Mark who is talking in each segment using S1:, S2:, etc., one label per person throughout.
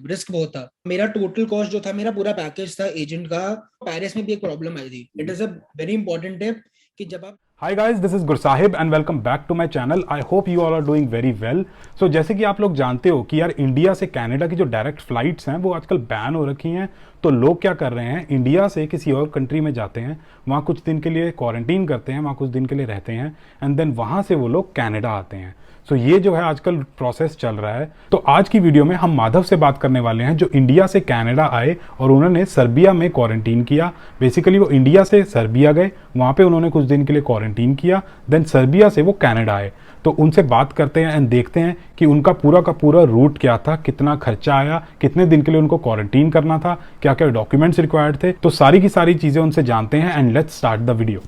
S1: Risk बहुत था। मेरा टोटल कॉस्ट जो था, मेरा पूरा पैकेज था एजेंट का। पेरिस में भी एक प्रॉब्लम आई थी। It is a very important tip कि जब आप
S2: hi guys, this is Gursahib and welcome back to my channel. I hope you all are doing very well. So जैसे कि आप लोग जानते हो कि यार इंडिया से कनाडा की जो डायरेक्ट फ्लाइट्स हैं वो आजकल बैन हो रखी हैं। तो लोग क्या कर रहे हैं, इंडिया से किसी और कंट्री में जाते हैं, वहाँ कुछ दिन के लिए क्वारंटीन करते हैं, वहाँ कुछ दिन के लिए रहते हैं एंड देन वहाँ से वो लोग कनाडा आते हैं। सो ये जो है आजकल प्रोसेस चल रहा है। तो आज की वीडियो में हम माधव से बात करने वाले हैं जो इंडिया से कनाडा आए और उन्होंने सर्बिया में क्वारंटीन किया। बेसिकली वो इंडिया से सर्बिया गए, वहाँ पे उन्होंने कुछ दिन के लिए क्वारंटीन किया, देन सर्बिया से वो कनाडा आए। तो उनसे बात करते हैं एंड देखते हैं कि उनका पूरा का पूरा रूट क्या था, कितना खर्चा आया, कितने दिन के लिए उनको क्वारंटीन करना था, क्या क्या डॉक्यूमेंट्स रिक्वायर्ड थे। तो सारी की सारी चीज़ें उनसे जानते हैं and let's start the video.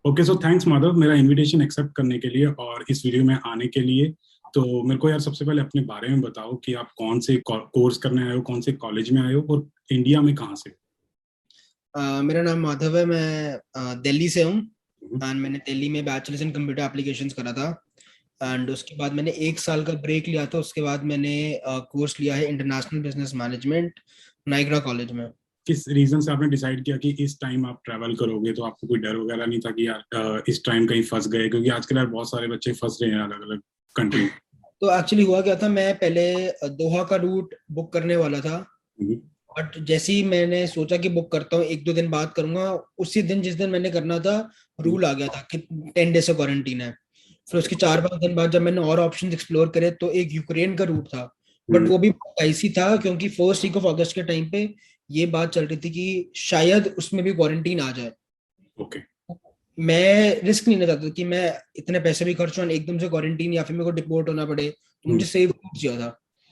S2: Okay, so thanks Madhav मेरा इनविटेशन एक्सेप्ट करने के लिए और इस वीडियो में आने के लिए। तो मेरे को यार सबसे पहले अपने बारे में बताओ कि आप कौन से कोर्स करने आए हो, कौन से कॉलेज में आए हो और इंडिया में कहाँ से।
S1: मेरा नाम माधव है। मैं दिल्ली से हूँ। एंड मैंने दिल्ली में बैचलर्स इन कंप्यूटर एप्लीकेशंस करा था। एंड उसके बाद मैंने 1 साल का ब्रेक लिया था। उसके बाद मैंने कोर्स लिया है international business management Niagara college में।
S2: किस रीजन से आपने डिसाइड किया कि इस टाइम आप ट्रैवल करोगे, तो आपको कोई डर वगैरह नहीं था कि यार इस टाइम कहीं फंस गए, क्योंकि आजकल यार बहुत सारे बच्चे फंस रहे हैं अलग अलग कंट्री।
S1: तो एक्चुअली हुआ क्या था, मैं पहले दोहा का रूट बुक करने वाला था। बट जैसे ही मैंने सोचा कि बुक करता हूँ, 1-2 दिन बाद करूंगा, उसी दिन जिस दिन मैंने करना था रूल आ गया था कि 10 डेज का क्वारंटीन है। फिर उसके 4-5 दिन बाद जब मैंने और ऑप्शन एक्सप्लोर करे तो एक यूक्रेन का रूट था। बट वो भी ऐसी था क्योंकि फर्स्ट वीक ऑफ अगस्त के टाइम पे ये बात चल रही थी कि शायद उसमें भी क्वारंटीन आ जाए।
S2: ओके।
S1: मैं रिस्क नहीं लेना चाहता कि मैं इतने पैसे भी खर्च हों एकदम से क्वारंटीन या फिर मेरे को डिपोर्ट होना पड़े। तो मुझे सेफ रूट चाहिए था।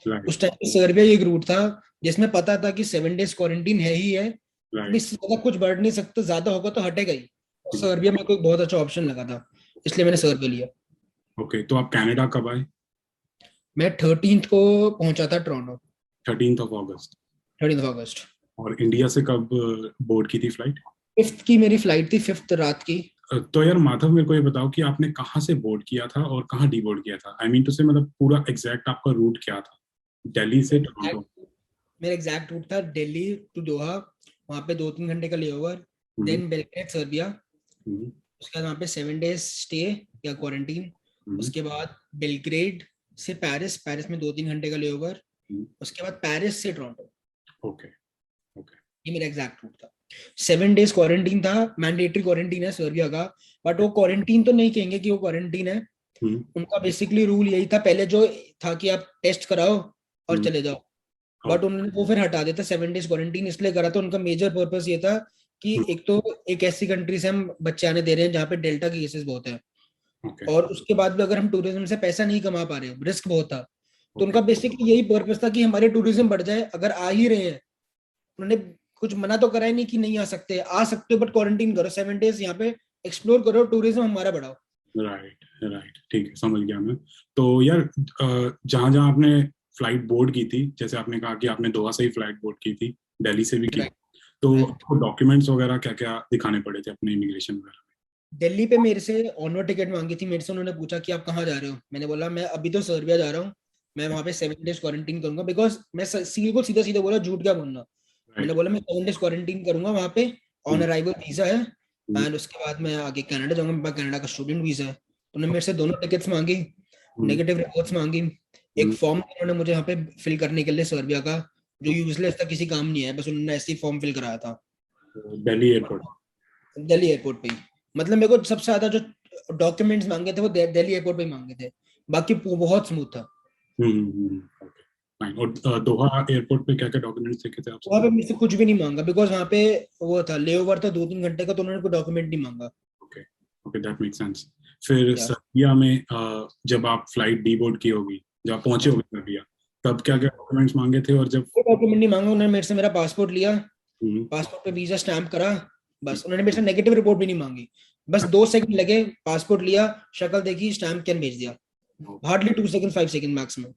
S2: राइट।
S1: उस टाइम पे सर्बिया एक रूट था जिसमें पता था कि 7 डेज क्वारंटीन है ही है। अब
S2: राइट।
S1: इससे ज्यादा कुछ बढ़ नहीं सकता, ज्यादा होगा तो हटेगा ही। तो सर्बिया में कोई बहुत अच्छा ऑप्शन लगा था, इसलिए मैंने सर्बिया लिया।
S2: ओके, तो आप कनाडा कब आए।
S1: मैं 13th को पहुंचा था टोरंटो।
S2: 13 अगस्त।
S1: 13 अगस्त।
S2: और इंडिया से कब बोर्ड की थी फ्लाइट।
S1: 5th की मेरी फ्लाइट थी, 5th रात की।
S2: तो यार माधव मेरे को ये बताओ कि आपने कहाँ से बोर्ड किया था और कहाँ डी बोर्ड किया था। आई मीन टू से मतलब पूरा एग्जैक्ट आपका रूट क्या था दिल्ली से टोरंटो।
S1: मेरा एग्जैक्ट रूट था दिल्ली टू दोहा। वहां पे 2-3 घंटे का layover.
S2: Hmm.
S1: Then Belgrade Serbia.
S2: Hmm.
S1: उसके बाद वहाँ पे 7 डेज स्टे या क्वारंटीन।
S2: हम्म।
S1: उसके बाद बेलग्रेड से पेरिस, पेरिस में 2-3 घंटे का लेओवर।
S2: हम्म।
S1: उसके बाद पेरिस से टोरंटो।
S2: ओके। ओके।
S1: ये मेरा एग्जैक्ट रूट था। 7 डेज क्वारंटीन था, मैंडेटरी क्वारंटीन है सर्बिया का। बट वो क्वारंटीन तो नहीं कहेंगे कि वो क्वारंटीन है।
S2: हम्म।
S1: उनका बेसिकली रूल यही था पहले जो था कि आप टेस्ट कराओ और
S2: हम्म।
S1: चले जाओ।
S2: ओ,
S1: बट उन्होंने वो फिर हटा देता। 7 डेज क्वारंटीन इसलिए करा था, उनका मेजर पर्पस ये था कि
S2: हम्म।
S1: एक तो एक ऐसी कंट्री से हम बच्चे आने दे रहे हैं जहाँ पे डेल्टा के केसेस बहुत है।
S2: ओके।
S1: और उसके बाद भी अगर हम टूरिज्म से पैसा नहीं कमा पा रहे, रिस्क बहुत था। तो
S2: ओके।
S1: उनका बेसिकली यही पर्पस था कि हमारे टूरिज्म बढ़ जाए। अगर आ ही रहे हैं, उन्होंने कुछ मना तो करा ही नहीं कि नहीं आ सकते, आ सकते हो बट क्वारंटीन करो 7 डेज, यहाँ पे एक्सप्लोर करो, टूरिज्म हमारा बढ़ाओ।
S2: राइट राइट, ठीक है, समझ गया मैं। तो यार जहाँ जहाँ आपने फ्लाइट बोर्ड की थी, जैसे आपने कहा कि आपने दोहा से ही फ्लाइट बोर्ड की थी, दिल्ली से भी की,
S1: राइट।
S2: तो
S1: राइट।
S2: आपको डॉक्यूमेंट्स वगैरह क्या क्या दिखाने पड़े थे अपने इमिग्रेशन वगैरह
S1: दिल्ली पे मेरे से ऑनवर्ड टिकट मांगी थी। मेरे से उन्होंने पूछा कि आप कहाँ जा रहे हो। मैंने बोला मैं अभी तो सर्बिया जा रहा हूँ, मैं वहां पे 7 डेज क्वारंटीन करूंगा। बिकॉज मैं सील को सीधा सीधा बोला, झूठ क्या बोलना।
S2: में।
S1: मैंने
S2: राइट।
S1: बोला मैं 7 डेज क्वारंटीन करूंगा वहां पे। On
S2: hmm.
S1: अराइवल वीजा है।
S2: हम्म।
S1: एंड उसके बाद मैं आगे कनाडा जाऊंगा, मेरे पास कनाडा का स्टूडेंट वीजा है। तो उन्होंने मेरे से दोनों टिकट्स मांगी,
S2: हम्म।
S1: नेगेटिव रिपोर्ट्स मांगी। एक
S2: हम्म।
S1: फॉर्म उन्होंने मुझे यहाँ पे फिल करने के लिए सर्बिया का, जो यूजलेस था, किसी काम नहीं है, बस उन्होंने ऐसे ही फॉर्म फिल कराया था
S2: दिल्ली एयरपोर्ट।
S1: दिल्ली एयरपोर्ट पे ही। मतलब मेरे को सबसे ज्यादा जो डॉक्यूमेंट्स मांगे थे वो दिल्ली एयरपोर्ट पे ही मांगे थे। बाकी बहुत स्मूथ था।
S2: Okay, fine. और दोहा एयरपोर्ट पे क्या क्या डॉक्यूमेंट्स देखे थे आपसे।
S1: वहां पे मुझसे कुछ भी नहीं मांगा, बिकॉज वहां पे वो था, लेओवर था 2-3 घंटे का, तो उन्होंने कोई डॉक्यूमेंट नहीं मांगा।
S2: Okay. Okay, that make sense. फिर
S1: या
S2: सर्बिया में जब आप फ्लाइट डी बोर्ड की होगी, जब आप पहुंचे होगे सर्बिया, तब क्या क्या डॉक्यूमेंट्स मांगे थे और जब।
S1: कोई डॉक्यूमेंट नहीं मांगा। उन्होंने मेरे से मेरा पासपोर्ट लिया,
S2: हम्म।
S1: पासपोर्ट पे वीजा स्टैम्प करा। बस उन्होंने मेरे से नेगेटिव रिपोर्ट भी नहीं मांगी। बस 2 सेकंड लगे, पासपोर्ट लिया, शक्ल देखी, स्टैम्प कैन भेज दिया। Hardly 2 second, 5 second maximum.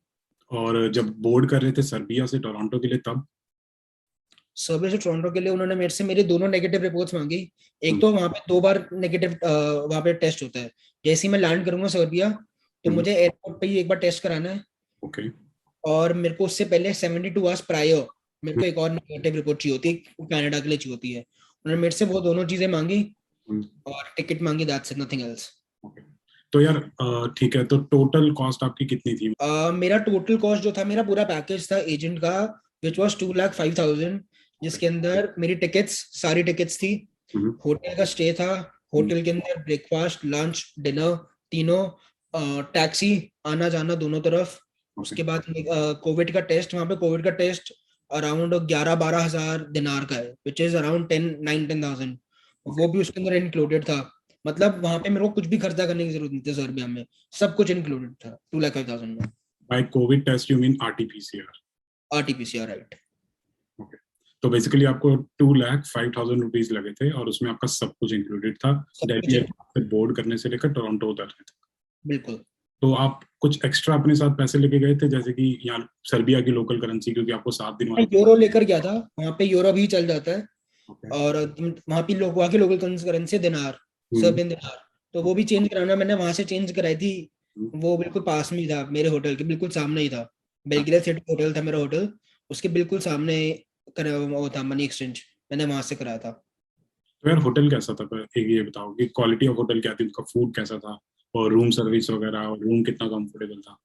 S2: और जब बोर्ड कर रहे थे सर्बिया से टोरंटो के लिए, तब।
S1: सर्बिया से टोरंटो के लिए उन्होंने मेरे से मेरे दोनों नेगेटिव रिपोर्ट्स मांगी। एक
S2: हम्म।
S1: तो वहां पे 2 बार नेगेटिव वहां पे टेस्ट होता है। जैसे ही मैं लैंड करूंगा सर्बिया, तो
S2: हम्म।
S1: मुझे एयरपोर्ट पे ही एक बार टेस्ट कराना है।
S2: ओके।
S1: और मेरे को उससे पहले 72 आवर्स प्रायर मेरे को एक और नेगेटिव रिपोर्ट चाहिए होती है, कनाडा के लिए चाहिए होती है। उन्होंने मेरे से वो दोनों चीजें मांगी और टिकट मांगी, दैट्स इट, नथिंग एल्स।
S2: तो यार ठीक है, तो टोटल कॉस्ट आपकी कितनी थी?
S1: मेरा टोटल कॉस्ट जो था, मेरा पूरा पैकेज था एजेंट का, विच वॉज 2,05,000, जिसके अंदर मेरी टिकट्स, सारी टिकट्स थी, होटल का स्टे था, होटल के अंदर ब्रेकफास्ट लंच डिनर तीनों, टैक्सी आना जाना दोनों तरफ, उसके बाद कोविड का टेस्ट, वहां पे कोविड का टेस्ट अराउंड 11-12 हजार दिनार का है, विच इज अराउंड 10,000-9,000, वो भी उसके अंदर इंक्लूडेड था। मतलब वहां पे मेरे को कुछ भी खर्चा करने की जरूरत नहीं थी सर्बिया में, सब कुछ इंक्लूडेड था 2,05,000 में।
S2: By Covid test you mean RTPCR?
S1: RTPCR, right.
S2: Okay, तो बेसिकली आपको 2,05,000 रुपीज लगे थे और उसमें आपका सब कुछ इंक्लूडेड था,
S1: सब कुछ
S2: दिल्ली एयरपोर्ट से बोर्ड करने से लेकर टोरंटो उतरने तक।
S1: बिल्कुल।
S2: तो आप कुछ एक्स्ट्रा अपने साथ पैसे लेके गए थे, जैसे कि यहाँ सर्बिया की लोकल करेंसी, क्योंकि आपको 7 दिन
S1: मैं
S2: वहां?
S1: यूरो लेकर गया था, वहां पे यूरो भी चल जाता है,
S2: ओके।
S1: और वहां पे लोग, वहां की लोकल करेंसी दिनार, सर्बियन दिनार, तो वो भी चेंज कराना, मैंने वहां से चेंज कराई थी। वो बिल्कुल पास में ही था, मेरे होटल के बिल्कुल सामने ही था, बेलग्रेड सिटी होटल था मेरा होटल, उसके बिल्कुल सामने वो था मनी एक्सचेंज, मैंने वहां से कराया था।
S2: तो यार होटल कैसा था? पर एक ये बताओ कि क्वालिटी ऑफ होटल क्या थी, उनका फूड कैसा था, और रूम सर्विस वगैरह, और रूम कितना कंफर्टेबल था?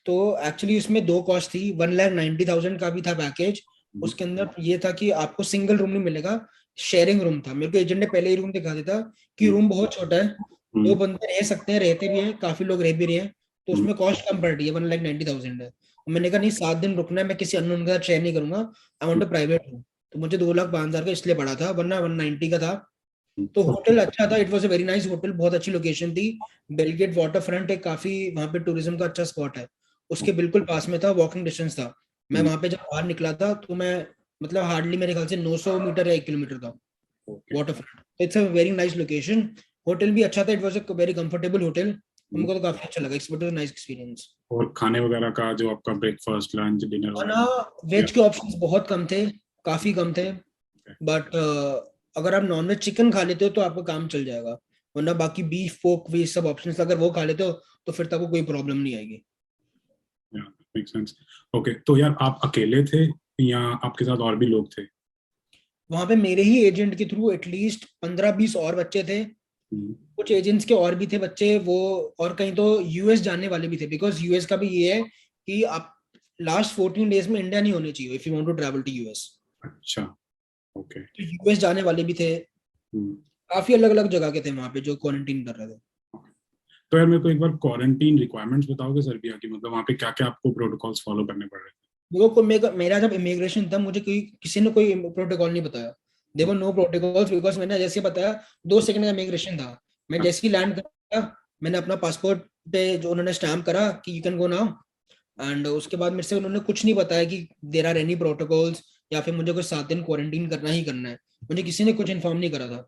S1: तो एक्चुअली उसमें दो कॉस्ट थी, 1,90,000 का भी था पैकेज।
S2: हम्म,
S1: उसके अंदर ये था कि आपको सिंगल रूम नहीं मिलेगा, शेयरिंग रूम था। मेरे को एजेंट ने पहले ही रूम दिखा दिया था कि
S2: हम्म,
S1: रूम बहुत छोटा है, दो
S2: हम्म,
S1: बंदे रह सकते हैं, रहते भी हैं, काफी लोग रह भी रहे हैं, तो
S2: हम्म,
S1: उसमें कॉस्ट कम पड़ रही है, 1,90,000 है। और मैंने कहा नहीं, 7 दिन रुकना है, मैं किसी अननोन के साथ शेयर नहीं करूंगा, I want a private room. तो मुझे 2,05,000 का इसलिए पड़ा था, वरना 190 का था।
S2: हम्म,
S1: तो होटल अच्छा था, it was a very nice hotel, बहुत अच्छी लोकेशन थी, बेलगेट वाटर फ्रंट है, काफी वहां पे टूरिज्म का अच्छा स्पॉट है, उसके बिल्कुल पास में था, वॉकिंग डिस्टेंस था। मैं
S2: हम्म,
S1: वहां पे जब बाहर निकला था तो मैं, मतलब हार्डली मेरे ख्याल से 900 मीटर या 1 किलोमीटर था
S2: okay.
S1: Waterfront. It's a very nice location, hotel भी अच्छा था, it was a very comfortable hotel,
S2: hmm,
S1: हमको तो काफी अच्छा लगा, इट्स नाइस एक्सपीरियंस।
S2: और खाने वगैरह का जो आपका ब्रेकफास्ट लंच डिनर
S1: खाना,
S2: वगैरह? या
S1: वेज के ऑप्शंस बहुत कम थे, काफी कम थे, बट अगर आप नॉनवेज चिकन खा लेते हो तो आपका काम चल जाएगा, वरना बाकी बीफ पोक वे सब ऑप्शंस अगर वो खा लेते हो तो फिर तो आपको कोई प्रॉब्लम नहीं आएगी।
S2: Make sense. ओके, तो यार आप अकेले थे या आपके साथ और भी लोग थे?
S1: वहां पे मेरे ही एजेंट के थ्रू एटलीस्ट 15-20 और बच्चे थे,
S2: हम्म,
S1: कुछ एजेंट्स के और भी थे बच्चे वो, और कहीं तो यूएस जाने वाले भी थे, बिकॉज यूएस का भी ये है कि आप लास्ट 14 डेज में इंडिया नहीं होने चाहिए if you want to travel to US.
S2: अच्छा। ओके।
S1: तो यूएस जाने वाले भी थे,
S2: हम्म,
S1: काफी अलग अलग जगह के थे वहां पे जो क्वारंटीन कर रहे थे।
S2: तो यार मेरे को एक बार क्वारंटीन रिक्वायरमेंट्स बताओगे सर्बिया की, मतलब वहाँ पे क्या क्या आपको प्रोटोकॉल्स फॉलो करने पड़ रहे थे?
S1: मेरा जब इमिग्रेशन था, मुझे कोई किसी ने कोई प्रोटोकॉल नहीं बताया, देवर नो प्रोटोकॉल्स, बिकॉज मैंने जैसे बताया 2 सेकंड का इमिग्रेशन था, मैं जैसे ही लैंड करा, मैंने अपना पासपोर्ट पे जो उन्होंने स्टैम्प करा कि you can go now, and उसके बाद मेरे से उन्होंने कुछ नहीं बताया कि देर आर एनी प्रोटोकॉल्स, या फिर मुझे कोई 7 दिन क्वारंटीन करना ही करना है, मुझे किसी ने कुछ इन्फॉर्म नहीं करा था।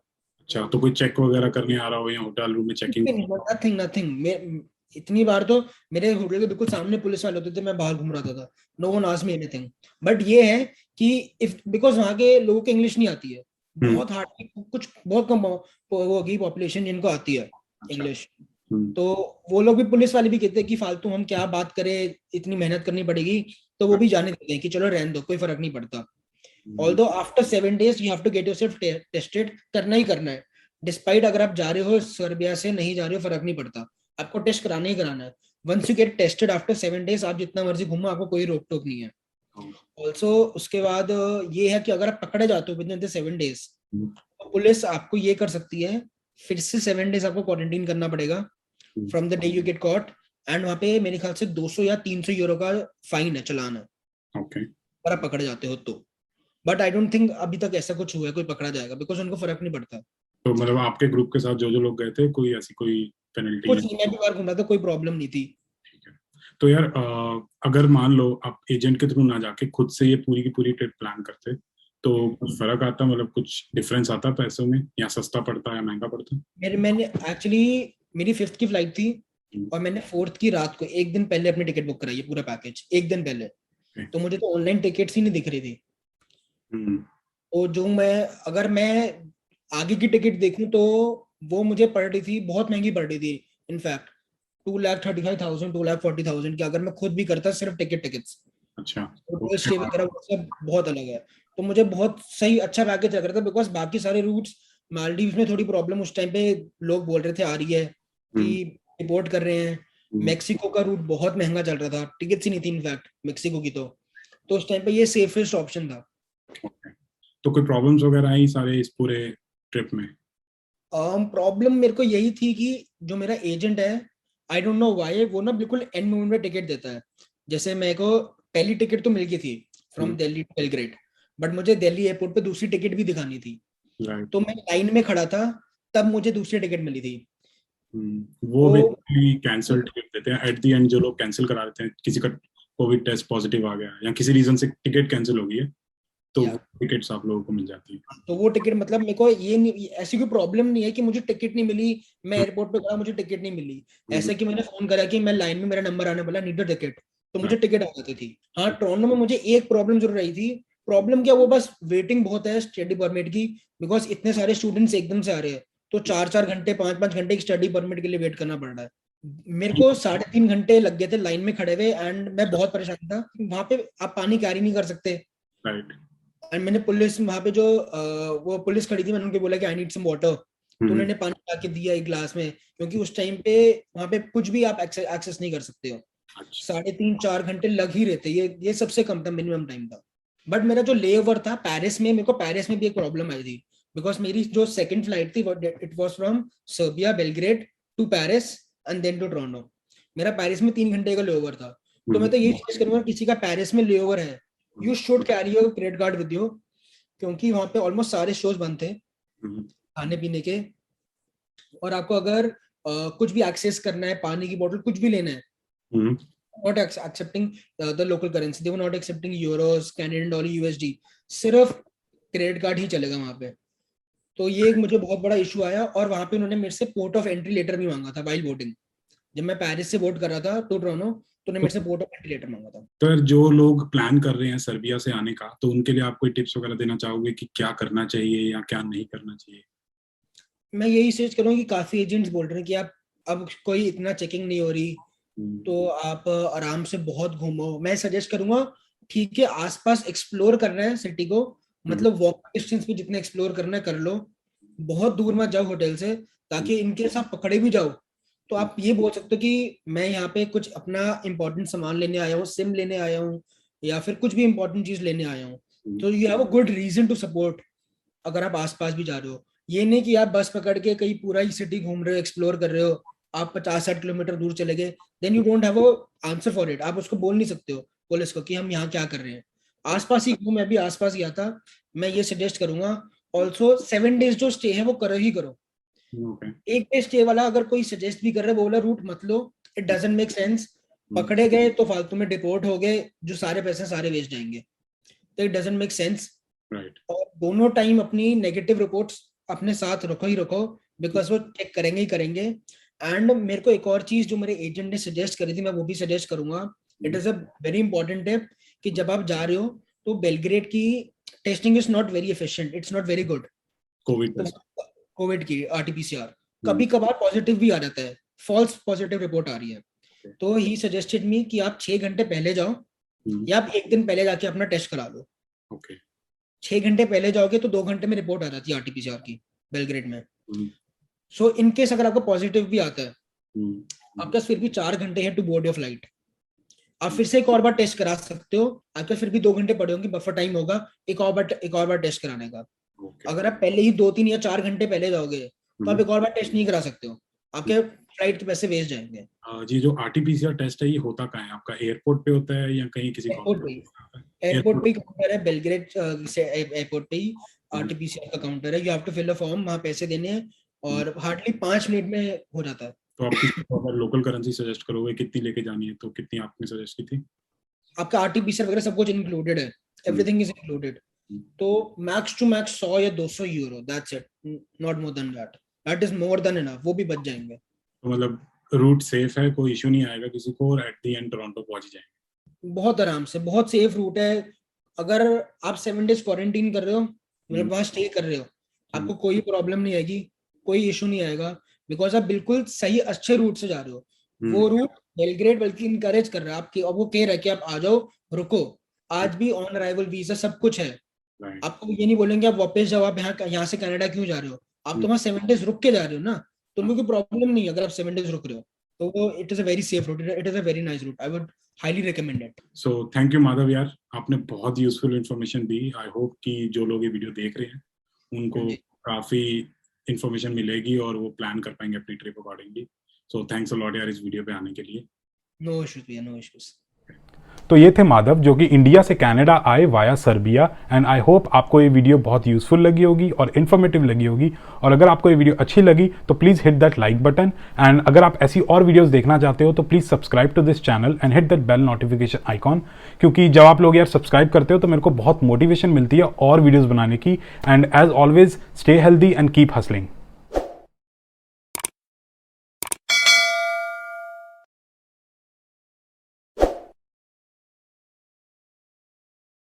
S2: अच्छा, तो कोई चेक वगैरह करने आ रहा हो या होटल रूम में चेकिंग?
S1: नथिंग नथिंग, इतनी बार तो मेरे होटल के बिल्कुल सामने पुलिस वाले होते थे, मैं बाहर घूम रहा था, no one asked me anything. But ये है कि इफ बिकॉज वहां के लोगों को इंग्लिश नहीं आती है,
S2: हम्म,
S1: बहुत हार्ड, कुछ बहुत कम वो होगी पॉपुलेशन जिनको आती है
S2: अच्छा।
S1: इंग्लिश।
S2: हम्म,
S1: तो वो लोग भी, पुलिस वाले भी कहते हैं कि फालतू हम क्या बात करें, इतनी मेहनत करनी पड़ेगी, तो वो भी जाने देते हैं कि चलो रहने दो, कोई फर्क नहीं पड़ता।
S2: Hmm,
S1: although after 7 days you have to get yourself tested, करना ही करना है, डिस्पाइट अगर आप जा रहे हो सर्बिया से नहीं जा रहे हो, फर्क नहीं पड़ता, आपको टेस्ट कराना ही कराना है। Once you get tested after 7 days, आप जितना मर्जी घूमो, आपको कोई रोक टोक नहीं है। ऑल्सो उसके बाद ये है कि अगर आप पकड़े जाते हो विद इन द 7 डेज,
S2: हम्म,
S1: तो पुलिस आपको ये कर सकती है, फिर से 7 डेज आपको क्वारंटीन करना पड़ेगा from the day you get caught, and वहां पे मेरे ख्याल से 200 या 300 यूरो का फाइन है, चालान है,
S2: ओके।
S1: अगर आप पकड़े जाते हो तो। बट आई डोंट थिंक अभी तक ऐसा कुछ हुआ है कोई पकड़ा जाएगा, बिकॉज उनको फर्क नहीं पड़ता।
S2: तो मतलब आपके ग्रुप के साथ जो जो लोग गए थे, कोई ऐसी कोई पेनल्टी?
S1: कुछ नहीं, मैं भी बाहर घूम रहा था, कोई प्रॉब्लम नहीं थी।
S2: ठीक है। तो यार अगर मान लो आप एजेंट के थ्रू ना जाके खुद से ये पूरी की पूरी ट्रिप प्लान करते, तो कुछ फर्क आता, मतलब कुछ डिफरेंस आता पैसों में, या सस्ता पड़ता या महंगा पड़ता?
S1: मैंने एक्चुअली, मेरी 5th की फ्लाइट थी,
S2: हम्म,
S1: और मैंने 4th की रात को एक दिन पहले अपनी टिकट बुक कराई है, पूरा पैकेज एक दिन पहले।
S2: okay,
S1: तो मुझे तो ऑनलाइन टिकट्स ही नहीं दिख रही थी,
S2: हम्म,
S1: तो जो मैं, अगर मैं आगे की टिकट देखूं तो वो मुझे पड़ रही थी, बहुत महंगी पड़ रही थी इनफैक्ट, 2,35,000 2,40,000 की, अगर मैं खुद भी करता सिर्फ टिकट्स,
S2: अच्छा।
S1: होटल स्टे वगैरह वो सब बहुत अलग है। तो मुझे बहुत सही अच्छा पैकेज लग रहा था, बिकॉज बाकी सारे रूट्स, मालदीव्स में थोड़ी प्रॉब्लम उस टाइम पे लोग बोल रहे थे आ रही है कि
S2: हम्म,
S1: रिपोर्ट कर रहे हैं।
S2: हम्म,
S1: मेक्सिको का रूट बहुत महंगा चल रहा था, टिकट्स ही नहीं थी इनफैक्ट मेक्सिको की। तो उस टाइम पे ये सेफेस्ट ऑप्शन था।
S2: okay। तो कोई प्रॉब्लम्स वगैरह आई सारे इस पूरे ट्रिप में?
S1: प्रॉब्लम मेरे को यही थी कि जो मेरा एजेंट है, आई डोंट नो व्हाई, वो ना बिल्कुल एंड मोमेंट में टिकट देता है। जैसे मेरे को पहली टिकट तो मिल गई थी from Delhi to Belgrade, but मुझे दिल्ली एयरपोर्ट पे दूसरी टिकट भी दिखानी थी।
S2: राइट।
S1: तो मैं लाइन में खड़ा था, तब मुझे दूसरी टिकट मिली थी।
S2: वो
S1: तो
S2: बेसिकली कैंसिल टिकट देते हैं एट द एंड, जो लोग कैंसिल करा देते हैं, किसी का कोविड टेस्ट पॉजिटिव आ गया या किसी रीजन से टिकट कैंसिल हो गई है, तो
S1: या
S2: टिकट्स आप लोगों को मिल जाती है।
S1: तो वो टिकट मतलब मेरे को ये नहीं, ऐसी कोई प्रॉब्लम नहीं है कि मुझे टिकट नहीं मिली, मैं
S2: हम्म,
S1: एयरपोर्ट पे खड़ा मुझे टिकट नहीं मिली।
S2: हम्म,
S1: ऐसा कि मैंने फोन करा कि मैं लाइन में, मेरा नंबर आने वाला, नीड टिकट, तो मुझे
S2: right।
S1: टिकट आ जाती थी। हाँ, टोरंटो में मुझे एक प्रॉब्लम जरूर रही थी। प्रॉब्लम क्या, वो बस वेटिंग बहुत है स्टडी परमिट की, बिकॉज इतने सारे स्टूडेंट्स एकदम से आ रहे हैं, तो 4-4 घंटे 5-5 घंटे की स्टडी परमिट के लिए वेट करना पड़ रहा है। मेरे को 3.5 घंटे लग गए थे लाइन में खड़े हुए, एंड मैं बहुत परेशान था। वहां पे आप पानी कैरी नहीं कर सकते।
S2: राइट।
S1: एंड मैंने पुलिस, वहां पे जो वो पुलिस खड़ी थी, मैंने उनको बोला कि आई नीड सम वाटर, तो
S2: हम्म,
S1: उन्होंने पानी ला के दिया एक ग्लास में, क्योंकि उस टाइम पे वहां पे कुछ भी आप एक्सेस नहीं कर सकते हो।
S2: अच्छा।
S1: 3.5-4 घंटे लग ही रहे थे, ये सबसे कम था, मिनिमम टाइम था। बट मेरा जो ले ओवर था पेरिस में, मेरे को पेरिस में भी एक प्रॉब्लम आई थी, बिकॉज मेरी जो सेकंड फ्लाइट थी, it was from Serbia Belgrade to Paris and then to Toronto. मेरा पेरिस में 3 घंटे का ले ओवर था। तो मैं
S2: हम्म,
S1: तो यही सजेस्ट करूंगा, किसी का पेरिस में ले ओवर है, you should carry your credit card with you, क्योंकि वहां पे ऑलमोस्ट सारे शोज बंद थे
S2: हम्म,
S1: खाने पीने के। और आपको अगर कुछ भी एक्सेस करना है, पानी की बोतल कुछ भी लेना है,
S2: hmm,
S1: not accepting the local currency, they were not accepting euros, Canadian dollar, USD, सिर्फ क्रेडिट कार्ड ही चलेगा वहां पे। तो ये एक मुझे बहुत बड़ा इशू आया, और वहां पे उन्होंने मेरे से पोर्ट ऑफ एंट्री लेटर भी मांगा था वाइल वोटिंग। जब मैं पेरिस से वोट कर रहा था टू टोरंटो, तो उन्होंने
S2: तो
S1: मेरे से पोर्ट ऑफ एंट्री लेटर मांगा था।
S2: तो यार, जो लोग प्लान कर रहे हैं सर्बिया से आने का, तो उनके लिए आप कोई टिप्स वगैरह देना चाहोगे कि क्या करना चाहिए या क्या नहीं करना चाहिए?
S1: मैं यही सजेस्ट करूंगा कि काफी एजेंट्स बोल रहे हैं कि आप, अब कोई इतना चेकिंग नहीं हो रही,
S2: हम्म,
S1: तो आप आराम से बहुत घूमो। मैं सजेस्ट करूंगा, ठीक है, आसपास एक्सप्लोर करना है सिटी को,
S2: हम्म,
S1: मतलब वॉक डिस्टेंस पे जितना एक्सप्लोर करना है कर लो, बहुत दूर मत जाओ होटल से,
S2: हम्म,
S1: ताकि इनकेस आप पकड़े भी जाओ, तो आप ये बोल सकते हो कि मैं यहाँ पे कुछ अपना इंपॉर्टेंट सामान लेने आया हूँ, सिम लेने आया हूँ, या फिर कुछ भी इंपॉर्टेंट चीज लेने आया हूँ।
S2: हम्म,
S1: तो you have a good reason to support, अगर आप आसपास भी जा रहे हो। ये नहीं कि आप बस पकड़ के कहीं पूरा ही सिटी घूम रहे हो, एक्सप्लोर कर रहे हो, आप 50-60 किलोमीटर दूर चले गए, then you don't have a answer for it. आप उसको बोल नहीं सकते हो पुलिस को कि हम यहाँ क्या कर रहे हैं। आसपास ही हूँ, मैं भी आसपास गया था। मैं ये सजेस्ट करूंगा। ऑल्सो 7 डेज जो स्टे है वो करो ही करो।
S2: ओके।
S1: एक डे स्टे वाला अगर कोई सजेस्ट भी कर रहा है, वो वाला रूट मत लो, इट डजेंट मेक सेंस।
S2: हम्म,
S1: पकड़े गए तो फालतू में डिपोर्ट हो गए, जो सारे पैसे सारे वेस्ट जाएंगे, तो it doesn't make sense.
S2: Right.
S1: और दोनों टाइम अपनी नेगेटिव रिपोर्ट्स अपने साथ रखो ही रखो, बिकॉज वो चेक करेंगे ही करेंगे। एंड मेरे को एक और चीज जो मेरे एजेंट ने सजेस्ट करी थी, मैं वो भी सजेस्ट करूंगा। It is a very important tip, कि जब आप जा रहे हो तो बेलग्रेड की testing is not very efficient, it's not very good.
S2: Covid
S1: तो
S2: टेस्ट।
S1: कोविड की आरटीपीसीआर
S2: हम्म,
S1: कभी कभार पॉजिटिव भी आ जाता है, फॉल्स पॉजिटिव रिपोर्ट आ रही है। तो ही सजेस्टेड मी कि आप 6 घंटे पहले जाओ,
S2: हम्म,
S1: या आप एक दिन पहले जाके अपना टेस्ट करा लो।
S2: ओके।
S1: 6 घंटे पहले जाओगे तो 2 घंटे में रिपोर्ट आ जाती है आरटीपीसीआर की बेलग्रेड में।
S2: हम्म,
S1: सो इन केस अगर आपको पॉजिटिव भी आता है,
S2: हम्म,
S1: आपके पास फिर भी 4 घंटे हैं टू बोर्ड योर फ्लाइट। आप फिर से एक और बार टेस्ट करा सकते हो, आपके पास फिर भी 2 घंटे पड़े होंगे, बफर टाइम होगा एक और बार टेस्ट कराने का।
S2: ओके।
S1: अगर आप पहले ही 2-3 या 4 घंटे पहले जाओगे, तो आप
S2: हम्म,
S1: एक और बार टेस्ट नहीं करा सकते हो, आपके फ्लाइट के पैसे वेस्ट जाएंगे।
S2: जी, जो आरटीपीसीआर टेस्ट है ये होता कहाँ है आपका? एयरपोर्ट पे होता है या कहीं किसी
S1: एयरपोर्ट पे ही,
S2: काउंटर?
S1: Airport
S2: airport.
S1: पे ही काउंटर है बेलग्रेड से, एयरपोर्ट पे ही आरटीपीसीआर का काउंटर है। You have to fill a form, वहां पैसे देने हैं, और हार्डली 5 मिनट में हो जाता है।
S2: तो आप किसी को अगर लोकल करेंसी सजेस्ट करोगे कितनी लेके जानी है, तो कितनी आपने सजेस्ट की थी?
S1: आपका आरटीपीसीआर वगैरह सब कुछ इंक्लूडेड है,
S2: हम्म,
S1: एवरीथिंग इज इंक्लूडेड।
S2: हम्म,
S1: तो मैक्स टू मैक्स 100 या 200 euro, that's it, not more than that. That is more than enough, वो भी बच जाएंगे।
S2: तो मतलब रूट सेफ है, कोई इशू नहीं आएगा किसी को, और एट द एंड टोरंटो पहुंच ही जाएंगे?
S1: बहुत आराम से, बहुत सेफ रूट है। अगर आप 7 डेज क्वारंटीन कर रहे हो,
S2: हम्म,
S1: मतलब वहां स्टे कर रहे हो,
S2: हम्म,
S1: आपको कोई प्रॉब्लम नहीं आएगी, कोई इशू नहीं आएगा, बिकॉज आप बिल्कुल सही अच्छे रूट से जा रहे हो। वो रूट बेलग्रेड बल्कि इनकरेज कर रहा है आपकी, और वो कह रहा है कि आप आ जाओ, रुको। आज भी ऑन अराइवल वीजा सब कुछ है। आपको ये नहीं बोलेंगे आप वापस जाओ, आप यहाँ से कनाडा क्यों जा रहे हो, आप तो वहाँ 7 डेज रुक के जा रहे हो ना, तो उनको कोई प्रॉब्लम नहीं है अगर आप 7 डेज रुक रहे हो। तो वो it is a very safe route, it is a very nice route, I would highly recommend it.
S2: So thank you Madhav यार, आपने बहुत यूजफुल इन्फॉर्मेशन दी। आई होप कि जो लोग ये वीडियो देख रहे हैं उनको काफी इन्फॉर्मेशन मिलेगी और वो प्लान कर पाएंगे अपनी trip accordingly. So thanks a lot यार इस वीडियो पे आने के लिए।
S1: नो इश्यूज भैया, नो इश्यूज।
S2: तो ये थे माधव जो कि इंडिया से कनाडा आए via Serbia. And I hope आपको ये वीडियो बहुत यूजफुल लगी होगी और इन्फॉर्मेटिव लगी होगी। और अगर आपको ये वीडियो अच्छी लगी तो please hit that like button. And अगर आप ऐसी और वीडियोस देखना चाहते हो तो please subscribe to this channel and hit that bell notification icon, क्योंकि जब आप लोग यार सब्सक्राइब करते हो तो मेरे को बहुत मोटिवेशन मिलती है और वीडियोज़ बनाने की। And as always stay healthy and keep hustling.